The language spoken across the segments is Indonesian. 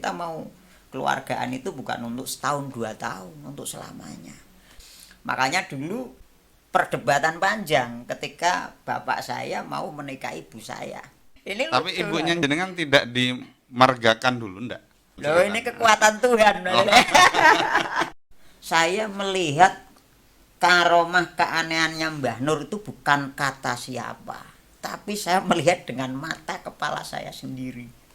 kita mau keluargaan itu bukan untuk setahun 2 tahun, untuk selamanya. Makanya dulu perdebatan panjang ketika bapak saya mau menikahi ibu saya. Ini Tapi lucu ibunya kan? jenengan tidak dimargakan dulu ndak? Loh, ini kekuatan Tuhan. Saya melihat karomah keanehannya Mbah Nur itu bukan kata siapa, tapi saya melihat dengan mata kepala saya sendiri.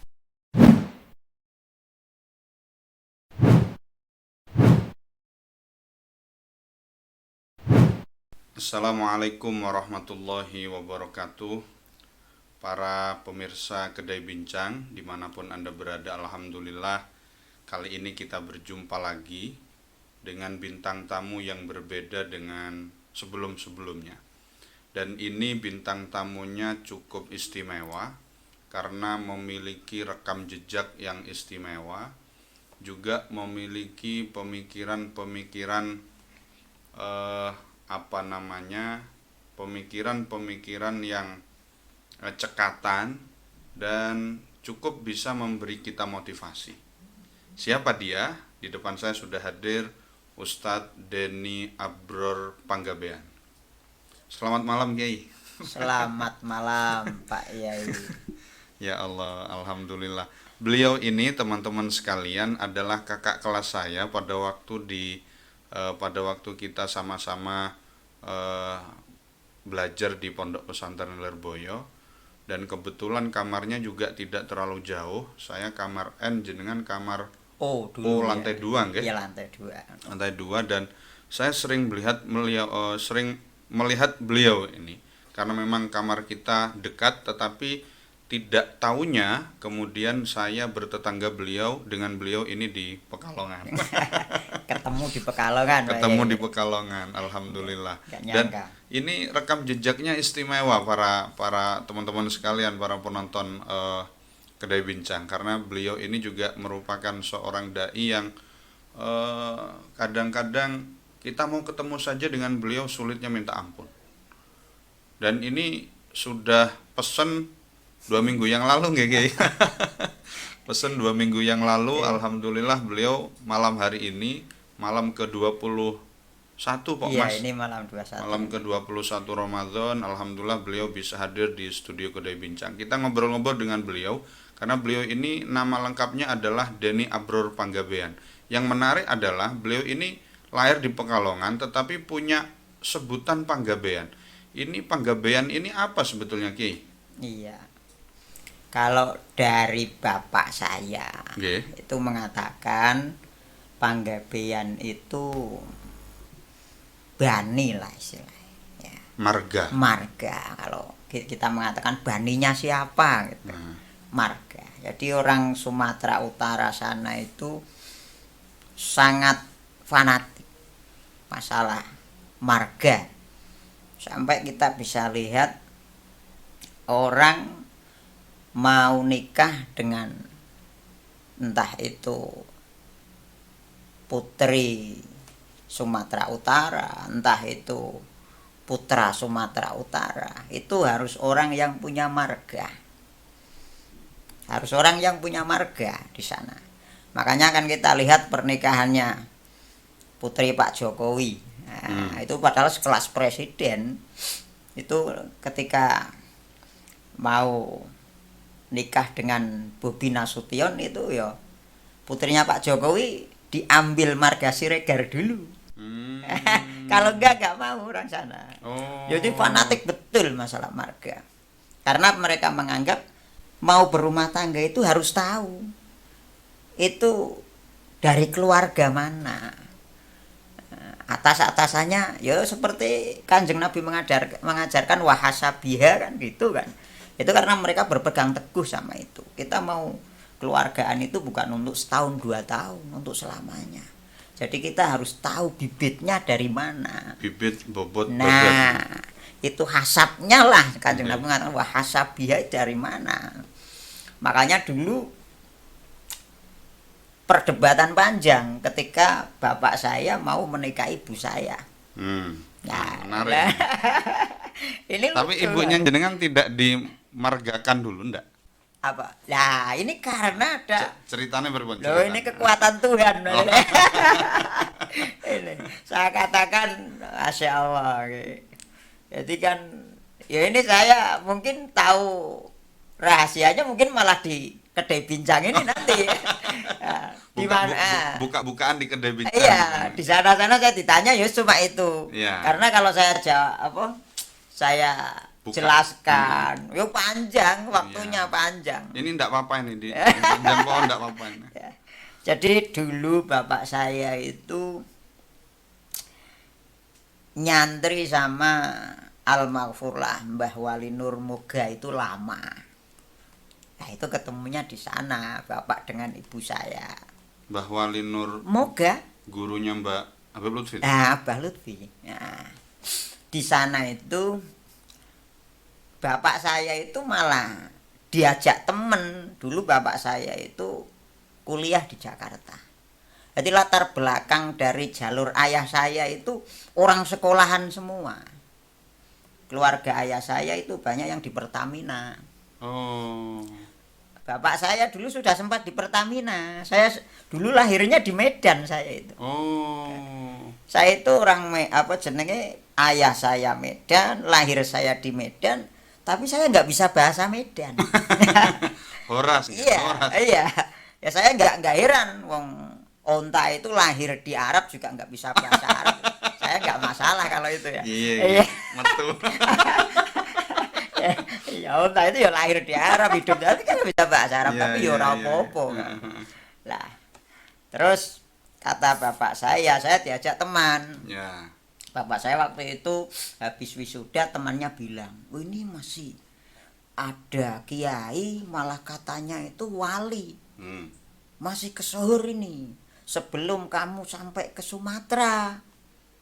Assalamualaikum warahmatullahi wabarakatuh. Para pemirsa Kedai Bincang dimanapun Anda berada, alhamdulillah kali ini kita berjumpa lagi dengan bintang tamu yang berbeda dengan sebelum-sebelumnya. Dan ini bintang tamunya cukup istimewa karena memiliki rekam jejak yang istimewa, juga memiliki pemikiran-pemikiran pemikiran-pemikiran yang cekatan dan cukup bisa memberi kita motivasi. Siapa dia? Di depan saya sudah hadir Ustadz Denny Abror Panggabean. Selamat malam, Kiai. Selamat malam Pak Yai. Ya Allah, alhamdulillah. Beliau ini, teman-teman sekalian, adalah kakak kelas saya pada waktu kita sama-sama belajar di Pondok Pesantren Lirboyo, dan kebetulan kamarnya juga tidak terlalu jauh. Saya kamar N, jenengan kamar Dulu lantai 2 nggih? Iya, lantai 2. Lantai 2, dan saya sering melihat beliau ini karena memang kamar kita dekat, tetapi tidak tahunya kemudian saya bertetangga dengan beliau ini di Pekalongan. Ketemu di Pekalongan. Ketemu di Pekalongan, alhamdulillah. Dan ini rekam jejaknya istimewa para teman-teman sekalian, para penonton Kedai Bincang, karena beliau ini juga merupakan seorang dai yang kadang-kadang kita mau ketemu saja dengan beliau sulitnya minta ampun. Dan ini sudah pesen 2 minggu yang lalu nggih, Kiai. Pesen 2 minggu yang lalu, alhamdulillah beliau malam hari ini, malam ke-21 Pak Iya, Mas. ini malam 21. Malam ke-21 Ramadan, alhamdulillah beliau bisa hadir di studio Kedai Bincang. Kita ngobrol-ngobrol dengan beliau karena beliau ini nama lengkapnya adalah Denny Abror Panggabean. Yang menarik adalah beliau ini lahir di Pekalongan tetapi punya sebutan Panggabean. Ini Panggabean ini apa sebetulnya, Ki? Iya. Kalau dari bapak saya, itu mengatakan Panggabean itu bani lah istilahnya. Ya. Marga. Kalau kita mengatakan baninya siapa gitu. Marga. Jadi orang Sumatera Utara sana itu sangat fanatik masalah marga. Sampai kita bisa lihat orang mau nikah dengan entah itu putri Sumatera Utara, entah itu putra Sumatera Utara, itu harus orang yang punya marga. Harus orang yang punya marga di sana. Makanya kan kita lihat pernikahannya putri Pak Jokowi. Nah, itu padahal sekelas presiden. Itu ketika mau nikah dengan Bobi Nasution itu ya putrinya Pak Jokowi diambil marga Siregar dulu. Kalau enggak mau orang sana. Jadi fanatik betul masalah marga. Karena mereka menganggap mau berumah tangga itu harus tahu itu dari keluarga mana. Atas-atasannya ya seperti Kanjeng Nabi mengajarkan wahasabiha kan gitu kan. Itu karena mereka berpegang teguh sama itu. Kita mau keluargaan itu bukan untuk setahun 2 tahun, untuk selamanya. Jadi kita harus tahu bibitnya dari mana. Bibit bobot. Nah, itu hasabnya lah Kanjeng Nabi mengatakan wahasabiha dari mana. Makanya dulu perdebatan panjang ketika bapak saya mau menikahi ibu saya. Nah, menarik. Ini Tapi ibunya jenengan tidak dimargakan dulu ndak? Apa? Nah, ini karena ada Ceritanya berpun. loh, ini kekuatan Tuhan. Ini saya katakan Masya Allah. Jadi kan ya ini saya mungkin tahu rahasianya mungkin malah di kedai bincang ini nanti. Nah, di mana? Buka-bukaan di kedai bincang. Iya, di sana-sana saya ditanya ya cuma itu. Iya. Karena kalau saya saya Buka. jelaskan, yo panjang waktunya Iya. panjang. Ini enggak apa-apa ini di jam pohon enggak apa-apa ini. Ya. Jadi dulu bapak saya itu nyantri sama almarhumlah Mbah Wali Nur Moga itu lama. Nah itu ketemunya di sana bapak dengan ibu saya. Mbah Wali Nur Moga. gurunya Mbak Habib Lutfi. Nah, Mbah Lutfi. Nah, di sana itu bapak saya itu malah diajak temen. Dulu bapak saya itu kuliah di Jakarta. Jadi latar belakang dari jalur ayah saya itu orang sekolahan semua. Keluarga ayah saya itu banyak yang di Pertamina. Oh. Bapak saya dulu sudah sempat di Pertamina. Saya dulu lahirnya di Medan saya itu. Oh. Saya itu orang jenenge ayah saya Medan, lahir saya di Medan, tapi saya nggak bisa bahasa Medan. Horas. Iya, Horas. iya. Ya saya nggak heran, wong onta itu lahir di Arab juga nggak bisa bahasa Arab. Saya nggak masalah kalau itu ya. Iya. Metu. Ya onta itu ya lahir di Arab, hidup tapi kan nggak bisa bahasa Arab, Iya, tapi ya iya, ora iya. apa-apa. Kan. Lah, terus kata bapak saya diajak teman. Ya. Bapak saya waktu itu habis wisuda temannya bilang, oh ini masih ada kiai malah katanya itu wali. Masih kesohor ini. Sebelum kamu sampai ke Sumatera,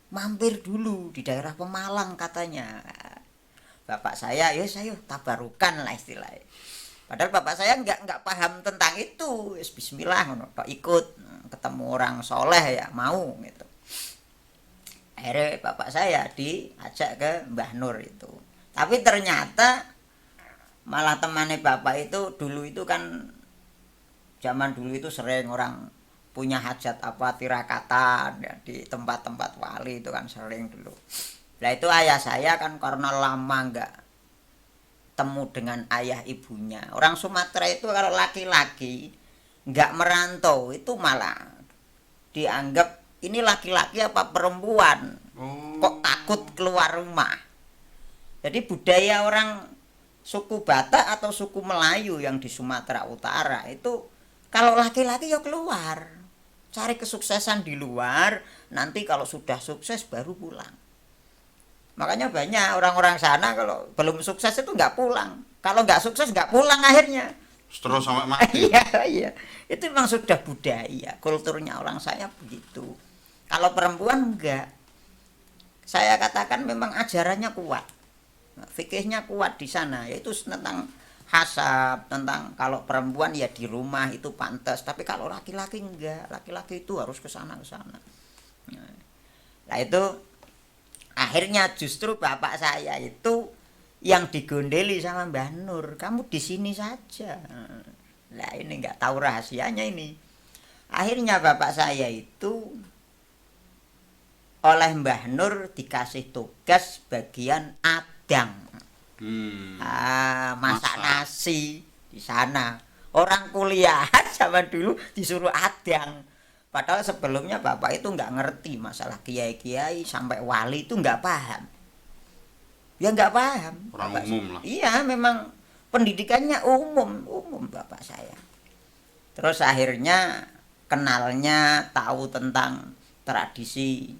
mampir dulu di daerah Pemalang katanya. Bapak saya, ya saya tabarukan lah istilahnya. Padahal bapak saya nggak paham tentang itu. Bismillah, ikut ketemu orang soleh ya mau gitu. Akhirnya bapak saya diajak ke Mbah Nur itu. Tapi ternyata malah temannya bapak itu dulu itu kan zaman dulu itu sering orang punya hajat apa tirakatan ya, di tempat-tempat wali itu kan sering dulu. Nah itu ayah saya kan karena lama nggak temu dengan ayah ibunya. Orang Sumatera itu kalau laki-laki nggak merantau itu malah dianggap ini laki-laki apa perempuan, kok takut keluar rumah. Jadi budaya orang suku Batak atau suku Melayu yang di Sumatera Utara itu kalau laki-laki ya keluar, cari kesuksesan di luar, nanti kalau sudah sukses baru pulang. Makanya banyak orang-orang sana kalau belum sukses itu nggak pulang, kalau nggak sukses nggak pulang akhirnya. Terus sampai mati. Iya, iya. Itu memang sudah budaya, kulturnya orang saya begitu. Kalau perempuan enggak. Saya katakan memang ajarannya kuat. Fikihnya kuat di sana, yaitu tentang hasab, tentang kalau perempuan ya di rumah itu pantas, tapi kalau laki-laki enggak. Laki-laki itu harus ke sana ke sana. Nah, itu akhirnya justru bapak saya itu yang digondeli sama Mbah Nur, kamu di sini saja. Nah ini nggak tahu rahasianya ini. Akhirnya bapak saya itu oleh Mbah Nur dikasih tugas bagian adang. Masak nasi di sana. Orang kuliahan zaman dulu disuruh adang. Padahal sebelumnya bapak itu nggak ngerti masalah kiai-kiai sampai wali itu nggak paham. Ya nggak paham. Orang bapak umum lah. Iya memang pendidikannya umum bapak saya. Terus akhirnya kenalnya tahu tentang tradisi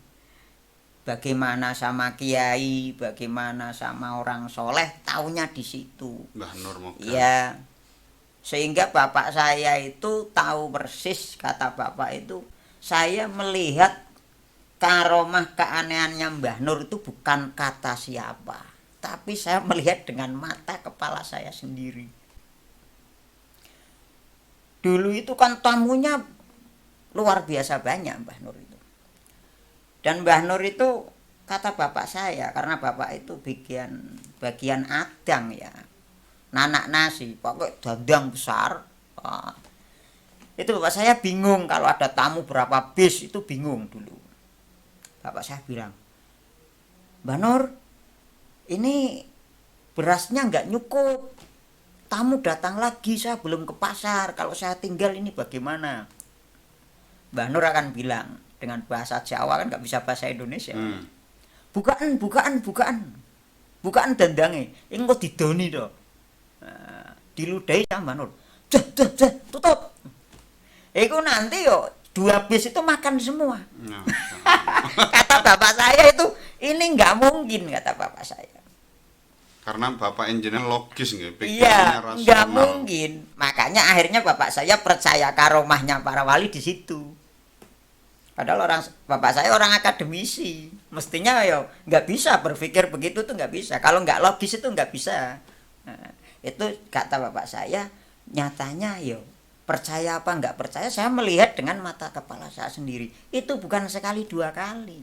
bagaimana sama kiai, bagaimana sama orang soleh, taunya di situ. Mbah Nur Moga. Iya. Sehingga bapak saya itu tahu persis, kata bapak itu, saya melihat karomah keanehannya Mbah Nur itu bukan kata siapa, tapi saya melihat dengan mata kepala saya sendiri. Dulu itu kan tamunya luar biasa banyak Mbah Nur itu. Dan Mbah Nur itu kata bapak saya, karena bapak itu bagian adang ya. nanak nasi, pakai dandang besar. Wah, itu bapak saya bingung kalau ada tamu berapa bis, itu bingung dulu. Bapak saya bilang, Mbak Nur, ini berasnya nggak nyukup. Tamu datang lagi, saya belum ke pasar. Kalau saya tinggal ini bagaimana? Mbak Nur akan bilang dengan bahasa Jawa, kan nggak bisa bahasa Indonesia. Bukaan, bukaan, bukaan. Bukaan dandange. Ini kok didoni toh. Diludahi sama Mbak Nur. Dah, tutup. Itu nanti yo 2 bis itu makan semua. Kata bapak saya itu, ini nggak mungkin, kata bapak saya. Karena bapak engineer logis nggih, Iya, pikirannya rasional. nggak mungkin. Makanya akhirnya bapak saya percaya karomahnya para wali di situ. Padahal bapak saya orang akademisi, mestinya yo nggak bisa berpikir begitu tuh nggak bisa. Kalau nggak logis itu nggak bisa. Nah, itu kata bapak saya, nyatanya yo percaya apa nggak percaya, saya melihat dengan mata kepala saya sendiri. Itu bukan sekali 2 kali.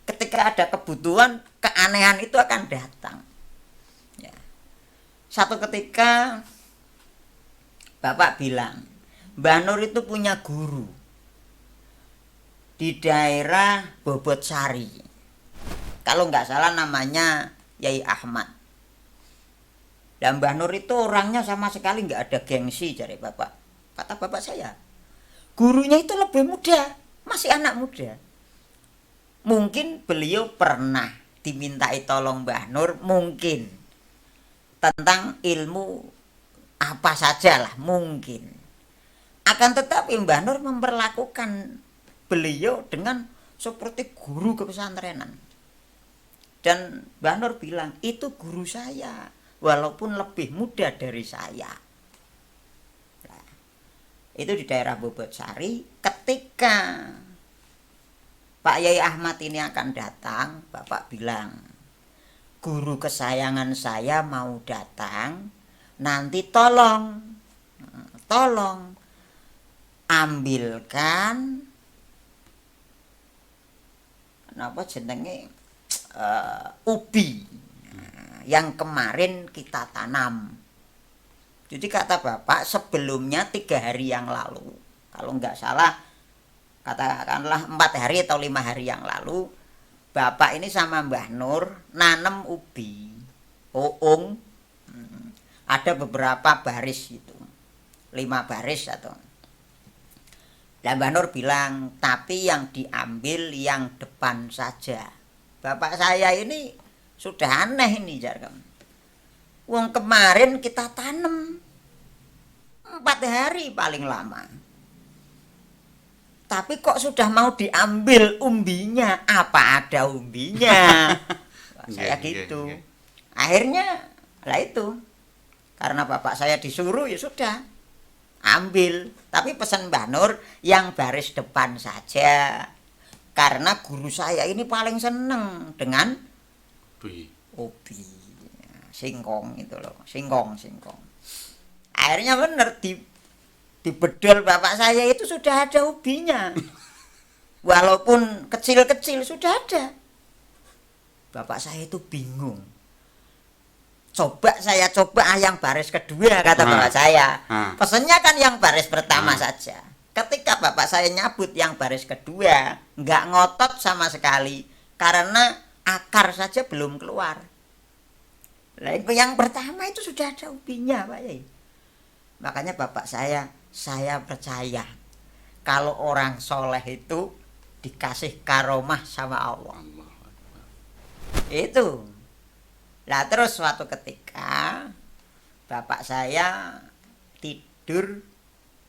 Ketika ada kebutuhan, keanehan itu akan datang. Ya. Satu ketika bapak bilang, Mbah Nur itu punya guru di daerah Bobotsari. Kalau nggak salah namanya Yai Ahmad. Dan Mbah Nur itu orangnya sama sekali nggak ada gengsi dari bapak. Kata bapak saya, gurunya itu lebih muda, masih anak muda. Mungkin beliau pernah dimintai tolong Mbah Nur, mungkin tentang ilmu apa saja lah, mungkin. Akan tetapi Mbah Nur memperlakukan beliau dengan seperti guru kepesantrenan. Dan Mbah Nur bilang, itu guru saya, walaupun lebih muda dari saya. Itu di daerah Bobotsari. Ketika Pak Yai Ahmad ini akan datang, bapak bilang, guru kesayangan saya mau datang, nanti tolong ambilkan apa jenenge ubi yang kemarin kita tanam. Jadi kata bapak, sebelumnya 3 hari yang lalu, kalau nggak salah katakanlah 4 hari atau 5 hari yang lalu, bapak ini sama Mbah Nur nanam ubi oong, ada beberapa baris itu, 5 baris atau. Dan Mbah Nur bilang, tapi yang diambil yang depan saja. Bapak saya ini sudah aneh ini, jargon. Wong kemarin kita tanam 4 hari paling lama. Tapi kok sudah mau diambil umbinya? Apa ada umbinya? Saya gitu. Akhirnya lah itu. Karena bapak saya disuruh ya sudah. Ambil. Tapi pesan Mbah Nur yang baris depan saja. Karena guru saya ini paling seneng dengan ubi. Singkong itu loh, singkong. Akhirnya bener di bedol bapak saya itu sudah ada ubinya. Walaupun kecil-kecil sudah ada. Bapak saya itu bingung. Saya coba yang baris kedua, kata bapak saya. Pesennya kan yang baris pertama saja. Ketika bapak saya nyabut yang baris kedua, nggak ngotot sama sekali karena akar saja belum keluar. Nah, yang pertama itu sudah ada ubinya, Pak Yai. Makanya bapak saya percaya kalau orang soleh itu dikasih karomah sama Allah. Itu. Nah terus suatu ketika bapak saya tidur,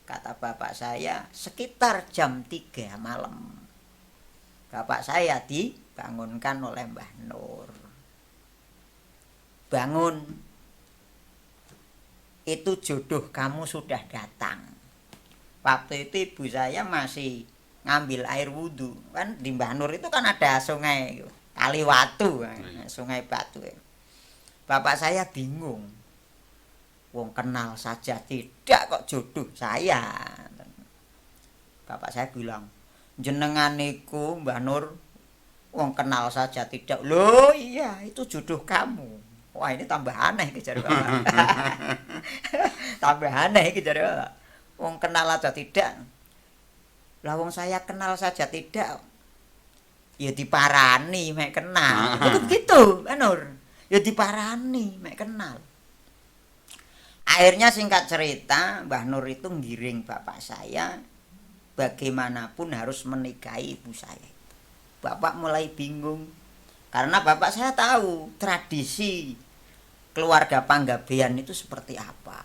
kata bapak saya sekitar jam 3 malam. Bapak saya dibangunkan oleh Mbah Nur. Bangun, itu jodoh kamu sudah datang. Waktu itu ibu saya masih ngambil air wudhu. Kan di Mbah Nur itu kan ada sungai Kaliwatu, sungai batu. Bapak saya bingung. Wong kenal saja tidak kok jodoh saya. Bapak saya bilang, jenengan niku Mbah Nur, wong kenal saja tidak. Loh iya, itu jodoh kamu. Wah, ini tambah aneh iki jare bapak. Tambah aneh iki jare bapak. Wong kenal aja tidak. Lah wong saya kenal saja tidak. Ya diparani mek kenal. Itu begitu, Pak Nur. Ya diparani mek kenal. Akhirnya singkat cerita, Mbah Nur itu ngiring bapak saya bagaimanapun harus menikahi ibu saya. Bapak mulai bingung karena bapak saya tahu tradisi keluarga Panggabean itu seperti apa.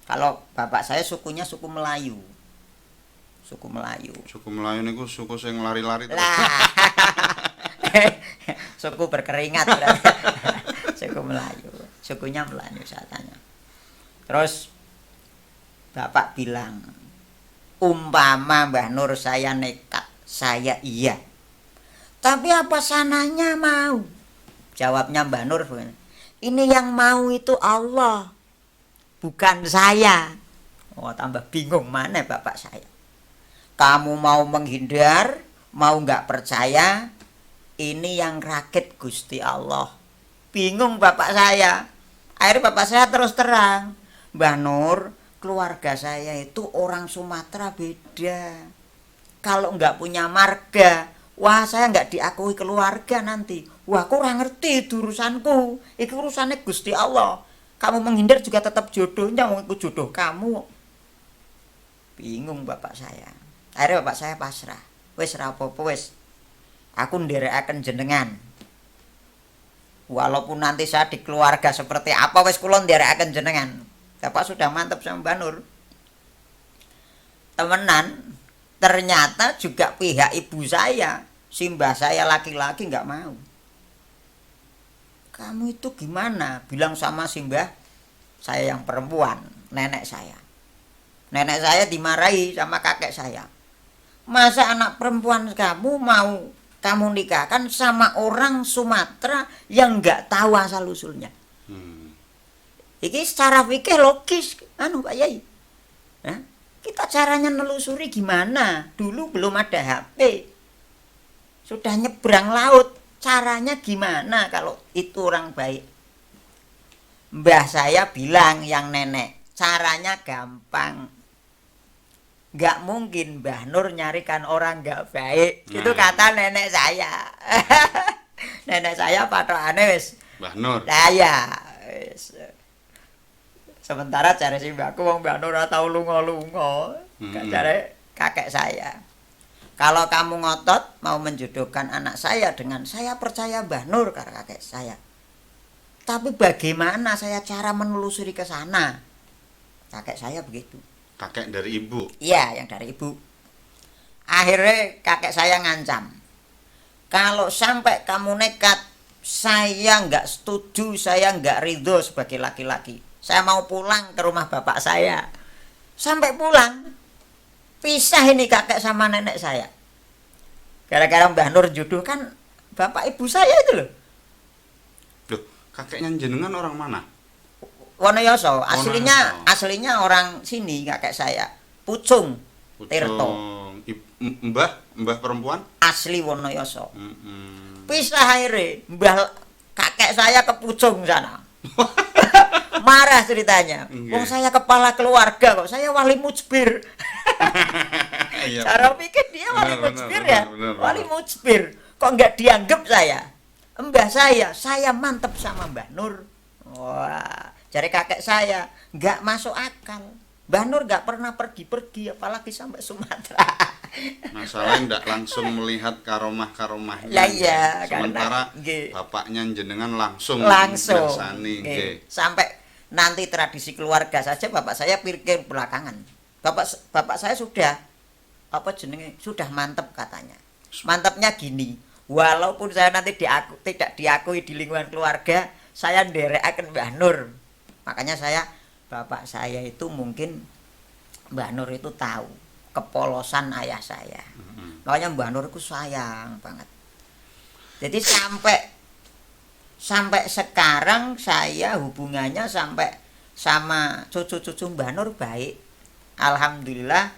Kalau bapak saya sukunya suku Melayu. Suku Melayu. Suku Melayu niku suku sing lari-lari terus. Lah. Suku berkeringat berarti. Suku Melayu. Sukunya Melayu saya tanya. Terus bapak bilang, umpama Mbah Nur saya nekat, saya iya. Tapi apa sananya mau? Jawabnya Mbah Nur, ini yang mau itu Allah, bukan saya. Oh, tambah bingung mana bapak saya. Kamu mau menghindar, mau nggak percaya, ini yang rakit Gusti Allah. Bingung bapak saya. Akhirnya bapak saya terus terang, Mbah Nur, keluarga saya itu orang Sumatera beda. Kalau nggak punya marga, wah saya nggak diakui keluarga nanti. Wah kurang ngerti itu urusanku. Itu urusannya Gusti Allah. Kamu menghindar juga tetap jodohnya, itu jodoh kamu. Bingung bapak saya. Akhirnya bapak saya pasrah. Wes rapopo wes. Aku nderekaken jenengan. Walaupun nanti saya di keluarga seperti apa, wes kula nderekaken jenengan. Bapak sudah mantap sama Mbah Nur. Temenan, ternyata juga pihak ibu saya, simbah saya laki-laki nggak mau. Kamu itu gimana? Bilang sama simbah saya yang perempuan, nenek saya. Nenek saya dimarahi sama kakek saya. Masa anak perempuan kamu mau kamu nikahkan sama orang Sumatera yang nggak tahu asal usulnya? Iki secara fikih logis, Pak Yai. Nah, kita caranya nelusuri gimana? Dulu belum ada HP. Sudah nyebrang laut. Caranya gimana kalau itu orang baik? Mbah saya bilang yang nenek, caranya gampang. Nggak mungkin Mbah Nur nyarikan orang nggak baik. Itu kata nenek saya. Nenek saya patokane wis Mbah Nur. Saya wis. Sementara cari si mbakku wong Mbah Nur ora tau lunga-lunga. Cari kakek saya. Kalau kamu ngotot mau menjodohkan anak saya dengan saya percaya Mbah Nur kata kakek saya. Tapi bagaimana saya cara menelusuri ke sana? Kakek saya begitu. Kakek dari ibu? Iya, yang dari ibu. Akhirnya kakek saya ngancam. Kalau sampai kamu nekat, saya nggak setuju, saya nggak ridho sebagai laki-laki. Saya mau pulang ke rumah bapak saya. Sampai pulang, pisah ini kakek sama nenek saya. Gara-gara Mbah Nur jodoh kan bapak ibu saya itu loh. Loh, kakeknya jenengan orang mana? Wonoyoso, aslinya orang sini kakek saya. Pucung, Tirto. Mbah perempuan? Asli Wonoyoso. Pisah akhirnya, Mbah kakek saya ke Pucung sana. Marah ceritanya. Wong saya kepala keluarga kok, saya wali mujbir. Cara pikir dia wali mujbir ya. Wali mujbir. Kok nggak dianggap saya? Mbah saya mantep sama Mbah Nur. Wah, cari kakek saya nggak masuk akal. Mbah Nur nggak pernah pergi-pergi, apalagi sampai Sumatera. Masalahnya nggak langsung melihat karomah-karomahnya. Lah iya, sementara karena, bapaknya jenengan langsung. Sampai nanti tradisi keluarga saja bapak saya pikir belakangan. Bapak saya sudah sudah mantep katanya. Mantapnya gini, walaupun saya nanti tidak diakui di lingkungan keluarga, saya nderekaken Mbah Nur. Makanya bapak saya itu mungkin Mbah Nur itu tahu kepolosan ayah saya. Makanya Mbah Nur itu sayang banget. Jadi sampai sekarang saya hubungannya sampai sama cucu-cucu Mbah Nur baik. Alhamdulillah,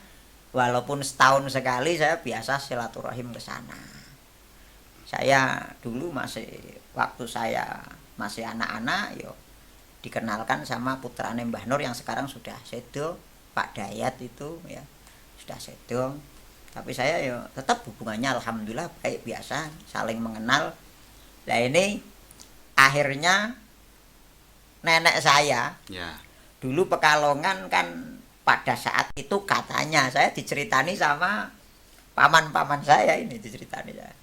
walaupun setahun sekali saya biasa silaturahim ke sana. Saya dulu waktu saya masih anak-anak yo dikenalkan sama putrane Mbah Nur yang sekarang sudah sedo, Pak Dayat itu ya sudah sedo. Tapi saya yo tetap hubungannya alhamdulillah baik biasa, saling mengenal. Nah ini akhirnya nenek saya Ya. dulu Pekalongan kan pada saat itu katanya saya diceritani sama paman-paman saya ini diceritani saya.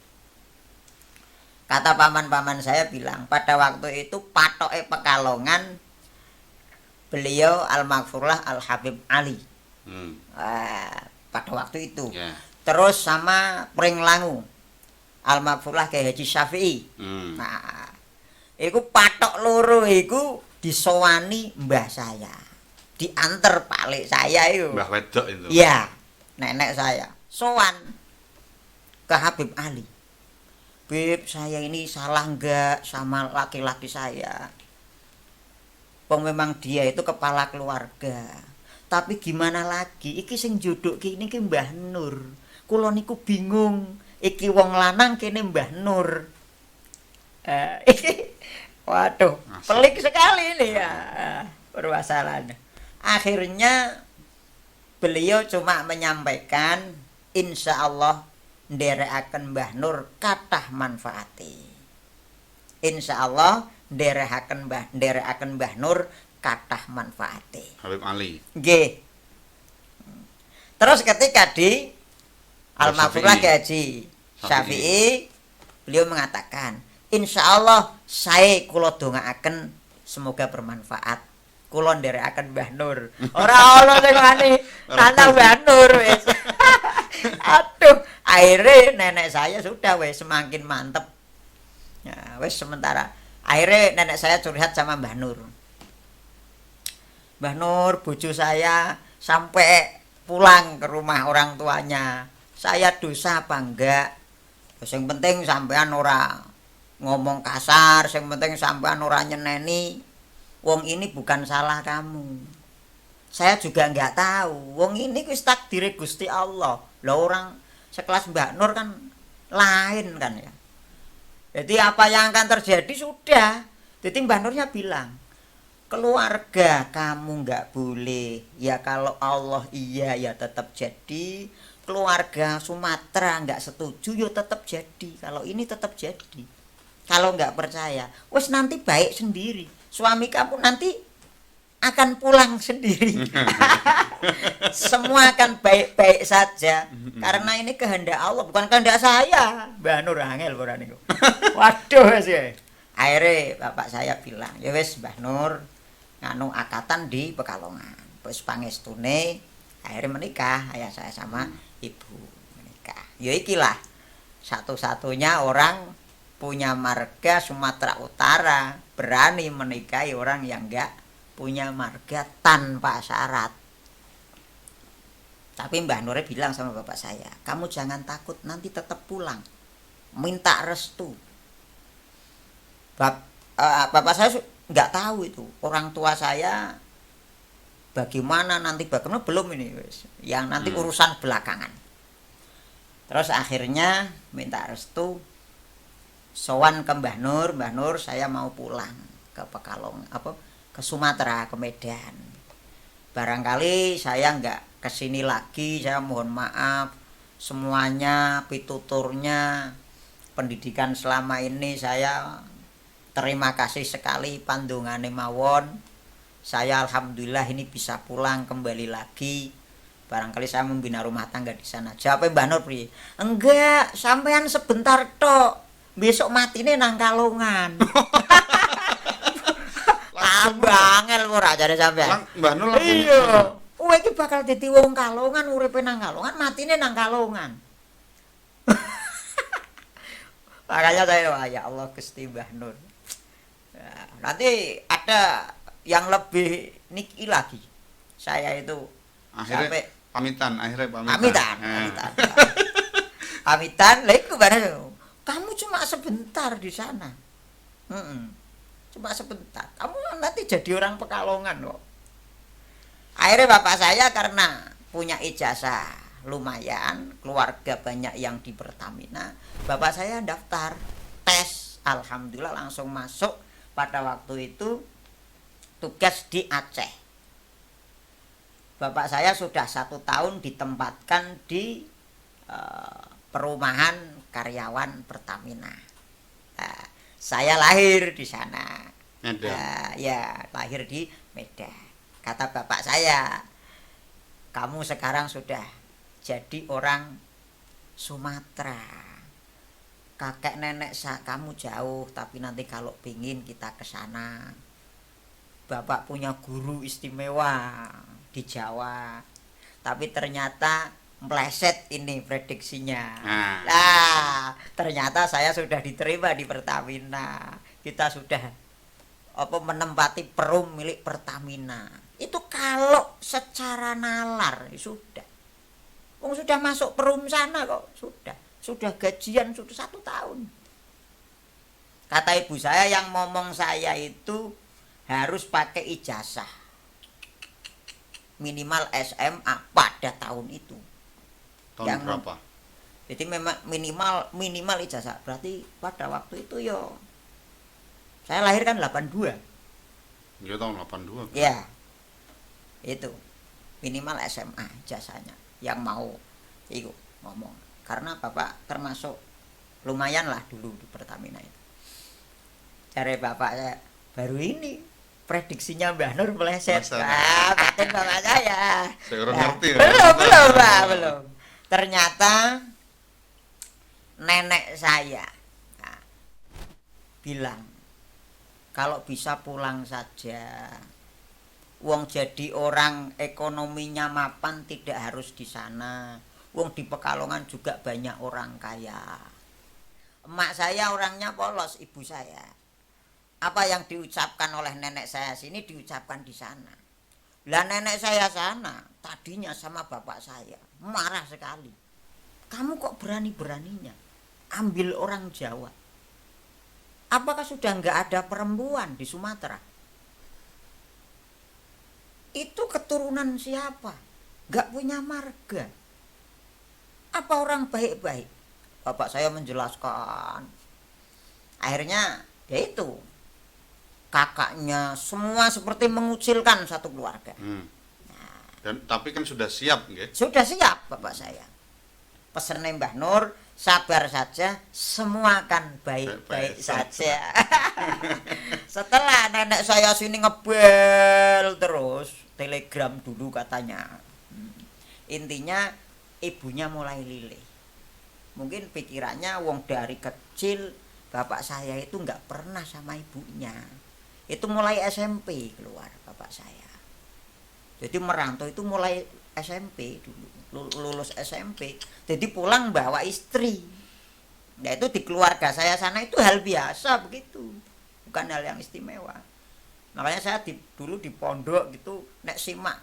Kata paman-paman saya bilang pada waktu itu patoke Pekalongan beliau Al-Maghfurlah Al-Habib Ali. Pada waktu itu. Ya. Terus sama Pringlangu Al-Maghfurlah Kyai Haji Syafi'i. Nah, iku patok loro iku disowani mbah saya. Diantar palik saya itu. Mbah wedok itu. Iya, nenek saya. Sowan ke Habib Ali. Bib, saya ini salah enggak sama laki-laki saya? Memang dia itu kepala keluarga. Tapi gimana lagi? Iki sing jodohke ini ki Mbah Nur. Kula niku bingung. Iki wong lanang kene Mbah Nur. Waduh, pelik sekali ini ya permasalahannya. Akhirnya beliau cuma menyampaikan insya Allah nderekaken Mbah Nur kathah manfaati. Insya Allah nderekaken Mbah Nur kathah manfaati. Habib Ali. Nggih. Terus ketika di Al-Maghfurlah Kyai Haji Syafi'i, beliau mengatakan, insya Allah saya kula dongaaken semoga bermanfaat. Kula nderekaken Mbah Nur. Ora ana sing wani nantang Mbah Nur wis. Aduh, akhirnya nenek saya sudah wes semakin mantep. Ya, wes sementara. Akhirnya nenek saya curhat sama Mbah Nur. Mbah Nur, bojo saya sampai pulang ke rumah orang tuanya. Saya dosa apa enggak? Yang penting sampean ora ngomong kasar, yang penting sampean ora nyeneni. Wong ini bukan salah kamu. Saya juga enggak tahu. Wong ini wis takdire Gusti Allah. Lah orang sekelas Mbak Nur kan lain kan ya. Jadi apa yang akan terjadi sudah. Jadi Mbak Nurnya bilang, keluarga kamu nggak boleh. Ya kalau Allah iya ya tetap jadi. Keluarga Sumatera nggak setuju ya tetap jadi. Kalau ini tetap jadi. Kalau nggak percaya, wes nanti baik sendiri. Suami kamu nanti akan pulang sendiri. Semua akan baik-baik saja karena ini kehendak Allah, bukan kehendak saya. Mbah Nur angel ora niku. Waduh sih. Akhirnya bapak saya bilang, ya wis Mbah Nur nganu akatan di Pekalongan. Terus pangestune akhirnya menikah, ayah saya sama ibu menikah. Ya ikilah satu-satunya orang punya marga Sumatera Utara berani menikahi orang yang enggak punya marga tanpa syarat. Tapi Mbah Nur bilang sama bapak saya, kamu jangan takut, nanti tetap pulang. Minta restu. Bapak saya nggak tahu itu. Orang tua saya bagaimana nanti bagaimana belum ini. Yang nanti urusan belakangan. Terus akhirnya minta restu. Sowan ke Mbah Nur saya mau pulang ke Pekalongan, ke Sumatera, ke Medan. Barangkali saya nggak kesini lagi, saya mohon maaf semuanya, pituturnya, pendidikan selama ini saya terima kasih sekali pandungane mawon. Saya alhamdulillah ini bisa pulang kembali lagi. Barangkali saya membina rumah tangga di sana. Jawab Mbah Nur priye? Enggak, sampean sebentar tok. Besok matine nang Kalongan. Tambangel ora jare sampean. Mbah Nur langsung. Iya. Kowe iki bakal dadi wong Kalongan, uripe nang Kalongan, matine nang Kalongan. Makanya saya ya Allah Gusti Mbah Nur. Nah, nanti ada yang lebih niki lagi. Saya itu Akhirnya sampai pamitan. Pamitan, lha iku bareng. Kamu cuma sebentar di sana. Cuma sebentar. Kamu nanti jadi orang Pekalongan kok. Akhirnya bapak saya karena punya ijazah lumayan, keluarga banyak yang di Pertamina, bapak saya daftar tes, alhamdulillah langsung masuk pada waktu itu tugas di Aceh. Bapak saya sudah 1 tahun ditempatkan di perumahan karyawan Pertamina. Nah, saya lahir di sana. Medan. Ya, lahir di Medan. Kata bapak saya, kamu sekarang sudah jadi orang Sumatera. Kakek nenek kamu jauh, tapi nanti kalau pingin kita ke sana. Bapak punya guru istimewa di Jawa. Tapi ternyata meleset ini prediksinya. Nah, ternyata saya sudah diterima di Pertamina. Kita sudah menempati perum milik Pertamina. Itu kalau secara nalar sudah. Sudah masuk perum sana kok, sudah gajian sudah 1 tahun. Kata ibu saya yang ngomong saya itu harus pakai ijazah minimal SMA pada tahun itu. Tahun berapa? Jadi memang minimal ijazah. Berarti pada waktu itu saya lahir kan 82. Dia tahun 82. Ya. Itu. Minimal SMA ijazahnya yang mau itu ngomong. Karena Bapak termasuk lumayan lah dulu di Pertamina itu. Cari Bapak saya baru ini prediksinya Mbah Nur meleset. Batin Bapak saya. Saya orang ngerti. Belum. Ternyata nenek saya bilang kalau bisa pulang saja. Wong jadi orang ekonominya mapan tidak harus di sana. Wong di Pekalongan juga banyak orang kaya. Emak saya orangnya polos, ibu saya. Apa yang diucapkan oleh nenek saya sini diucapkan di sana. Lah nenek saya sana tadinya sama bapak saya marah sekali. Kamu kok berani-beraninya ambil orang Jawa? Apakah sudah nggak ada perempuan di Sumatera? Itu keturunan siapa? Gak punya marga. Apa orang baik-baik? Bapak saya menjelaskan. Akhirnya ya itu, kakaknya semua seperti mengucilkan satu keluarga. Dan tapi kan sudah siap, nggih? Sudah siap bapak saya. Pesan Mbah Nur, sabar saja, semua akan baik-baik saja. Setelah nenek saya sini ngebel terus, telegram dulu katanya. Intinya ibunya mulai lilih. Mungkin pikirannya wong dari kecil bapak saya itu nggak pernah sama ibunya. Itu mulai SMP keluar bapak saya. Jadi merantau itu mulai SMP dulu. Lulus SMP, jadi pulang bawa istri. Nah itu di keluarga saya sana itu hal biasa begitu, bukan hal yang istimewa. Makanya saya dulu di pondok gitu, nek simak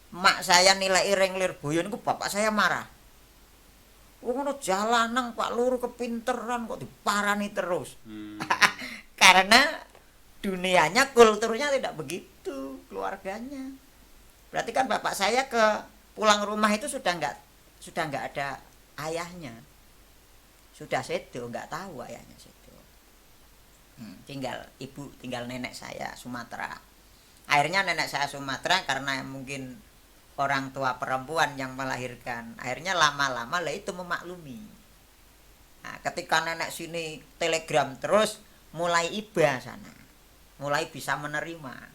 mak saya nilai renglir boyon ku bapak saya marah. Ngono jalanang Pak Luru kepinteran kok diparani terus. Karena dunianya kulturnya tidak begitu keluarganya. Berarti kan bapak saya pulang rumah itu sudah nggak ada ayahnya, sudah sedo, nggak tahu ayahnya sedo. Tinggal nenek saya Sumatera. Akhirnya nenek saya Sumatera karena mungkin orang tua perempuan yang melahirkan. Akhirnya lama-lama lah itu memaklumi. Nah, ketika nenek sini telegram terus, mulai iba sana, mulai bisa menerima.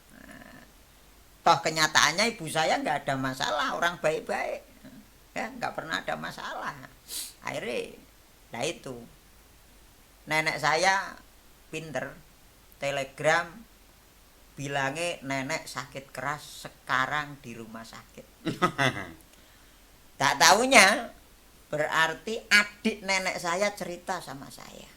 Toh kenyataannya ibu saya nggak ada masalah, orang baik-baik, ya nggak pernah ada masalah. Akhirnya, nah itu nenek saya pinter, telegram bilangnya nenek sakit keras sekarang di rumah sakit. Tak tahunya berarti adik nenek saya cerita sama saya.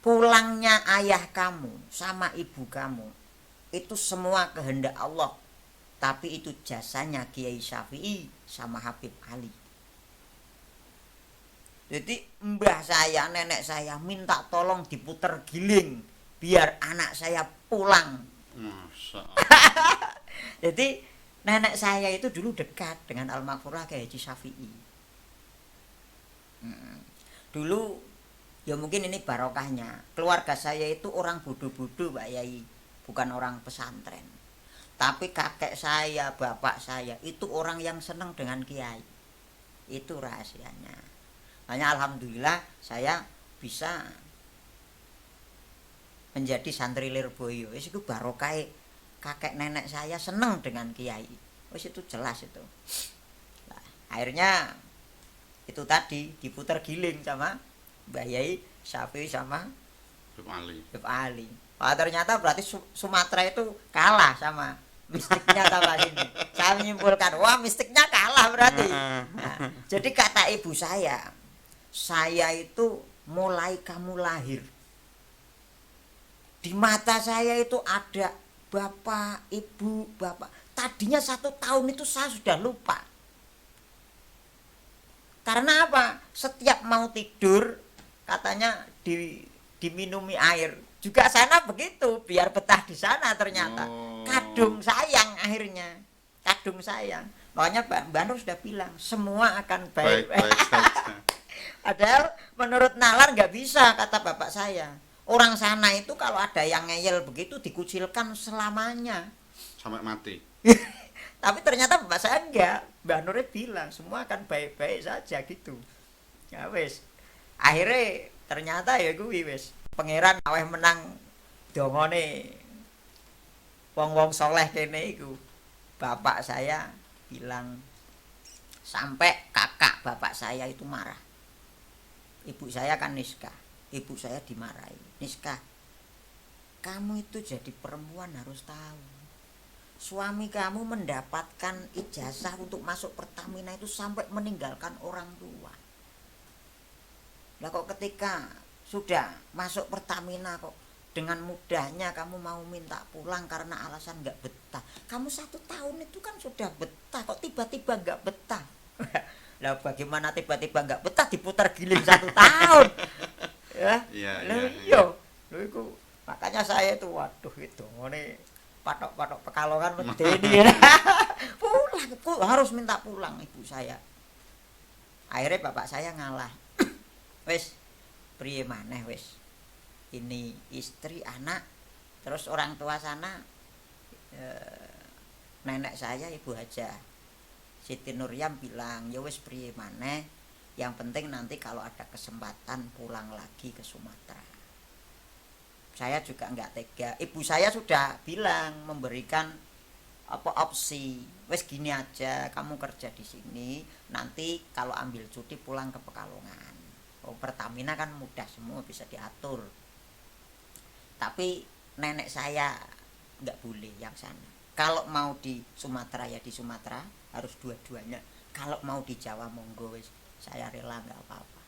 Pulangnya ayah kamu sama ibu kamu itu semua kehendak Allah, tapi itu jasanya Kiai Syafi'i sama Habib Ali. Jadi mbah saya, nenek saya minta tolong diputer giling biar anak saya pulang. Masa. Jadi nenek saya itu dulu dekat dengan almarhumah Kiai Haji Syafi'i. Dulu Ya mungkin ini barokahnya. Keluarga saya itu orang bodoh-bodoh Pak Yai, bukan orang pesantren. Tapi kakek saya, bapak saya itu orang yang senang dengan kiai. Itu rahasianya. Hanya alhamdulillah saya bisa menjadi santri Lirboyo. Wis iku barokah kakek nenek saya senang dengan kiai. Wis itu jelas itu. Nah, akhirnya itu tadi diputar giling sama Mbah Yai Syafi'i sama Habib Ali. Wah, ternyata berarti Sumatera itu kalah sama mistiknya sama sini. Saya menyimpulkan, wah mistiknya kalah berarti. Nah, jadi kata ibu saya itu mulai kamu lahir. Di mata saya itu ada bapak, ibu, bapak. Tadinya 1 tahun itu saya sudah lupa. Karena apa? Setiap mau tidur katanya diminumi air. Juga sana begitu, biar betah di sana ternyata. Kadung sayang akhirnya. Kadung sayang. Makanya Mbak Nur sudah bilang, semua akan baik-baik saja. Padahal menurut nalar nggak bisa, kata bapak saya. Orang sana itu kalau ada yang ngeyel begitu dikucilkan selamanya. Sampai mati. Tapi ternyata bapak saya enggak. Mbak Nur bilang semua akan baik-baik saja gitu. Ya wes. Akhirnya ternyata ya kuwi wes. Pangeran aweh menang dongone wong-wong soleh kene iku. Bapak saya bilang sampai kakak bapak saya itu marah. Ibu saya kan Niska. Ibu saya dimarahi. Niska, kamu itu jadi perempuan harus tahu. Suami kamu mendapatkan ijazah untuk masuk Pertamina itu sampai meninggalkan orang tua. Lah kok ketika sudah masuk Pertamina kok dengan mudahnya kamu mau minta pulang karena alasan nggak betah. Kamu 1 tahun itu kan sudah betah, kok tiba-tiba nggak betah? Lah bagaimana tiba-tiba nggak betah diputar giling 1 tahun? Ya, iya. Lho iku makanya saya itu waduh itu ngene patok-patok Pekalongan medeni. Pulang, harus minta pulang ibu saya. Akhirnya bapak saya ngalah. Wes priye maneh wes. Ini istri, anak, terus orang tua sana nenek saya Ibu Haja Siti Nuryam bilang, ya wes priye maneh, yang penting nanti kalau ada kesempatan pulang lagi ke Sumatera. Saya juga nggak tega. Ibu saya sudah bilang memberikan opsi, wes gini aja, kamu kerja di sini, nanti kalau ambil cuti pulang ke Pekalongan. Oh, Pertamina kan mudah semua bisa diatur. Tapi nenek saya nggak boleh yang sana. Kalau mau di Sumatera ya di Sumatera, harus dua-duanya. Kalau mau di Jawa monggo wes, saya rela nggak apa-apa.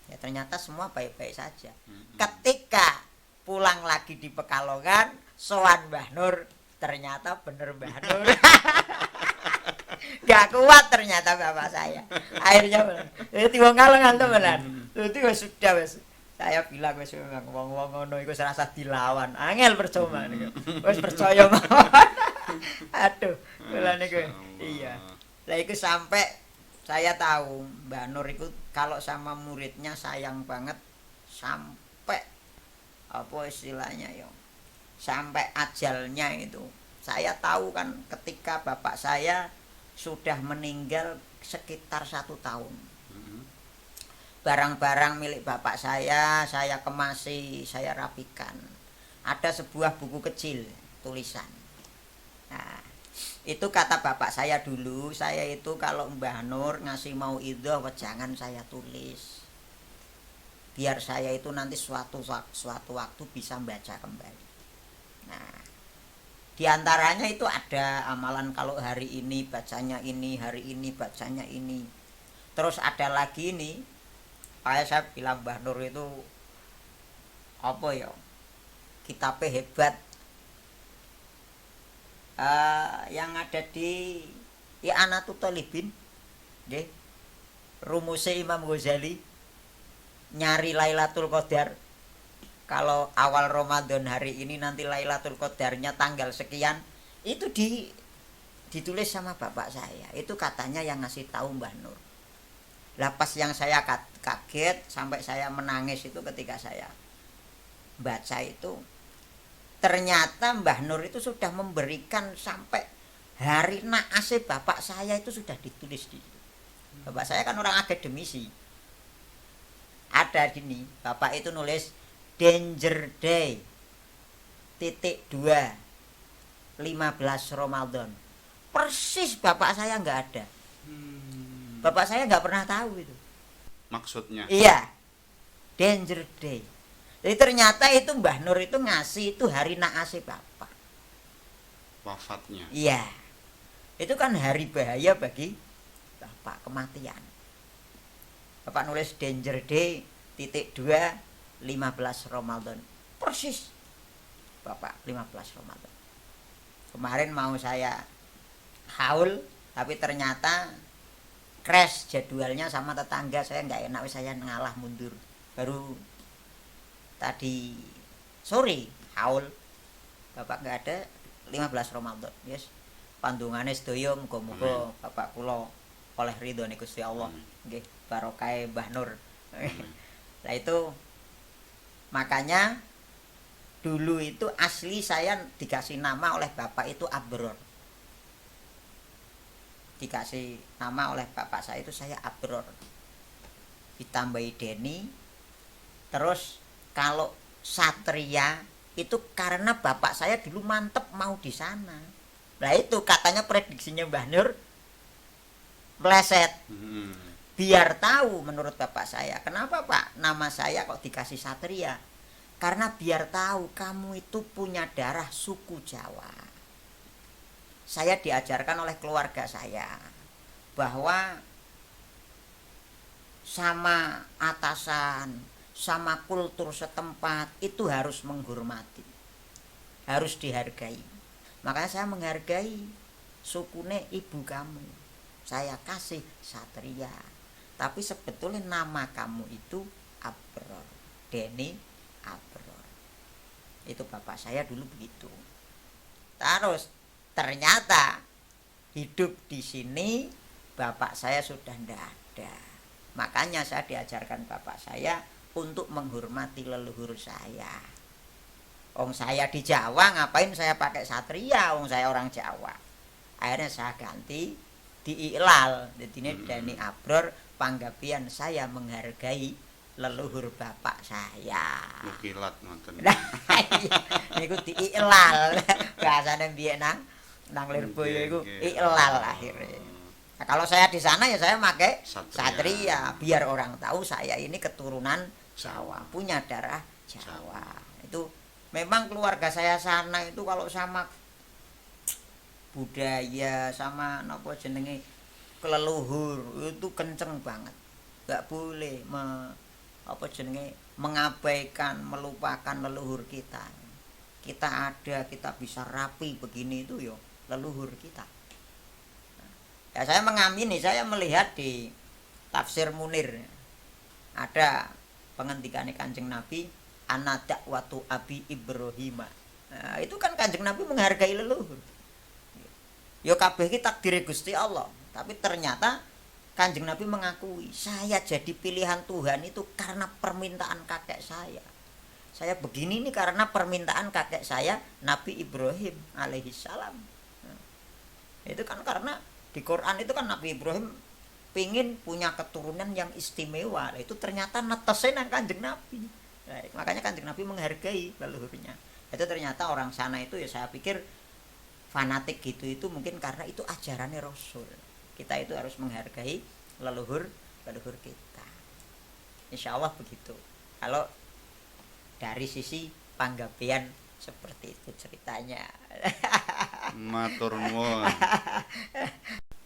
Ya ternyata semua baik-baik saja. Ketika pulang lagi di Pekalongan, sowan Mbah Nur, ternyata bener Mbah Nur. Gak kuat ternyata bapak saya. Akhirnya itu wong Kalongan temenan. Itu sudah wes. Saya bilang wes wong-wong ngono iku serasa dilawan. Angel percuma niku. Wes percaya mawon. Aduh, kula niku. Iya. Lah iku sampai saya tahu Mbak Nur itu kalau sama muridnya sayang banget sampai apa istilahnya ya. Sampai ajalnya itu. Saya tahu kan ketika bapak saya sudah meninggal sekitar 1 tahun. Barang-barang milik bapak saya kemasi, saya rapikan. Ada sebuah buku kecil tulisan. Nah, itu kata bapak saya dulu, saya itu kalau Mbah Nur ngasih mau idhah jangan saya tulis. Biar saya itu nanti suatu waktu bisa baca kembali. Nah, di antaranya itu ada amalan kalau hari ini bacanya ini, hari ini bacanya ini. Terus ada lagi ini, saya bilang Mbah Nur itu apa ya? Kitabnya hebat. Yang ada di I'anatul Talibin, nggih. Rumusnya Imam Ghazali nyari Lailatul Qadar. Kalau awal Ramadan hari ini nanti Lailatul Qadarnya tanggal sekian, itu ditulis sama bapak saya. Itu katanya yang ngasih tahu Mbah Nur. Lah pas yang saya kaget sampai saya menangis itu ketika saya baca itu, ternyata Mbah Nur itu sudah memberikan sampai hari naasnya bapak saya itu sudah ditulis di situ. Bapak saya kan orang akademisi. Ada gini, bapak itu nulis Danger Day .2 15 Ramadan. Persis bapak saya nggak ada. Bapak saya nggak pernah tahu itu. Maksudnya? Iya, Danger Day. Jadi ternyata itu Mbah Nur itu ngasih itu hari naasnya bapak. Wafatnya? Iya, itu kan hari bahaya bagi bapak, kematian. Bapak nulis Danger Day .2 15 Ramadan. Persis bapak 15 Ramadan. Kemarin mau saya haul, tapi ternyata crash jadwalnya sama tetangga, saya nggak enak, saya ngalah mundur. Baru tadi sore haul, bapak nggak ada 15 Ramadan. Yes, pandungane sedaya muga-muga bapak kula oleh ridhone Gusti Allah. Nggih, barokah Mbah Nur. Nah itu makanya dulu itu asli saya dikasih nama oleh bapak itu Abror. Dikasih nama oleh bapak saya itu saya Abror. Ditambahi Deni. Terus kalau Satria itu karena bapak saya dulu mantep mau di sana. Nah itu katanya prediksinya Mbah Nur meleset. Biar tahu menurut bapak saya, kenapa Pak nama saya kok dikasih Satria? Karena biar tahu kamu itu punya darah suku Jawa. Saya diajarkan oleh keluarga saya bahwa sama atasan, sama kultur setempat itu harus menghormati, harus dihargai. Makanya saya menghargai sukune ibu kamu, saya kasih Satria. Tapi sebetulnya nama kamu itu Abror, Deni Abror. Itu bapak saya dulu begitu. Terus ternyata hidup di sini bapak saya sudah tidak ada. Makanya saya diajarkan bapak saya untuk menghormati leluhur saya. Wong saya di Jawa, ngapain saya pakai Satria? Wong saya orang Jawa. Akhirnya saya ganti diiklal. Jadi ini Deni Abror, panggapian saya menghargai leluhur bapak saya. Mukilat ngoten. Nah, niku diiklal. Bahasane mbiyen nang Lirboyo iku iklal akhirnya. Nah, kalau saya di sana ya saya pakai Satria biar orang tahu saya ini keturunan Jawa, punya darah Jawa. Itu memang keluarga saya sana itu kalau sama budaya sama napa jenenge keleluhur itu kenceng banget. Enggak boleh mengabaikan, melupakan leluhur kita. Kita ada, kita bisa rapi begini itu yo leluhur kita. Ya saya mengamini, saya melihat di tafsir Munir ada pengendikannya Kanjeng Nabi, ana dakwatu Abi Ibrahim. Nah, itu kan Kanjeng Nabi menghargai leluhur. Yo kabeh iki takdire Gusti Allah, tapi ternyata Kanjeng Nabi mengakui, saya jadi pilihan Tuhan itu karena permintaan kakek saya. Saya begini nih karena permintaan kakek saya Nabi Ibrahim alaihi salam. Nah, itu kan karena di Quran itu kan Nabi Ibrahim pingin punya keturunan yang istimewa. Itu ternyata netesin Kanjeng Nabi. Nah, makanya Kanjeng Nabi menghargai leluhurnya. Itu ternyata orang sana itu ya saya pikir fanatik gitu itu mungkin karena itu ajarannya Rasul. Kita itu harus menghargai leluhur kita. Insya Allah begitu. Kalau dari sisi panggabean seperti itu ceritanya. Matur nuwun.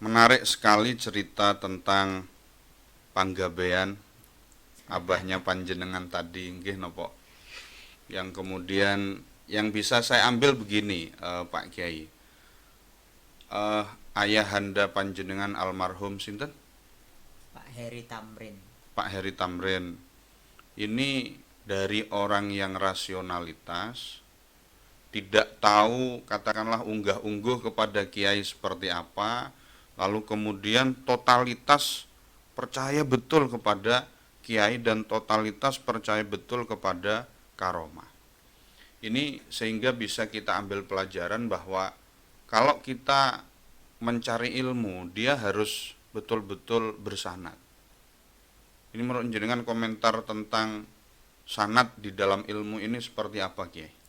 Menarik sekali cerita tentang panggabean abahnya panjenengan tadi nggih napa. Yang kemudian yang bisa saya ambil begini Pak Kiai. Ayahanda panjenengan almarhum sinten? Pak Heri Tamrin. Pak Heri Tamrin. Ini dari orang yang rasionalitas, tidak tahu katakanlah unggah-ungguh kepada kiai seperti apa, lalu kemudian totalitas percaya betul kepada kiai dan totalitas percaya betul kepada karomah. Ini sehingga bisa kita ambil pelajaran bahwa kalau kita mencari ilmu, dia harus betul-betul bersanad. Ini menurut jenengan komentar tentang sanad di dalam ilmu ini seperti apa, Kiai?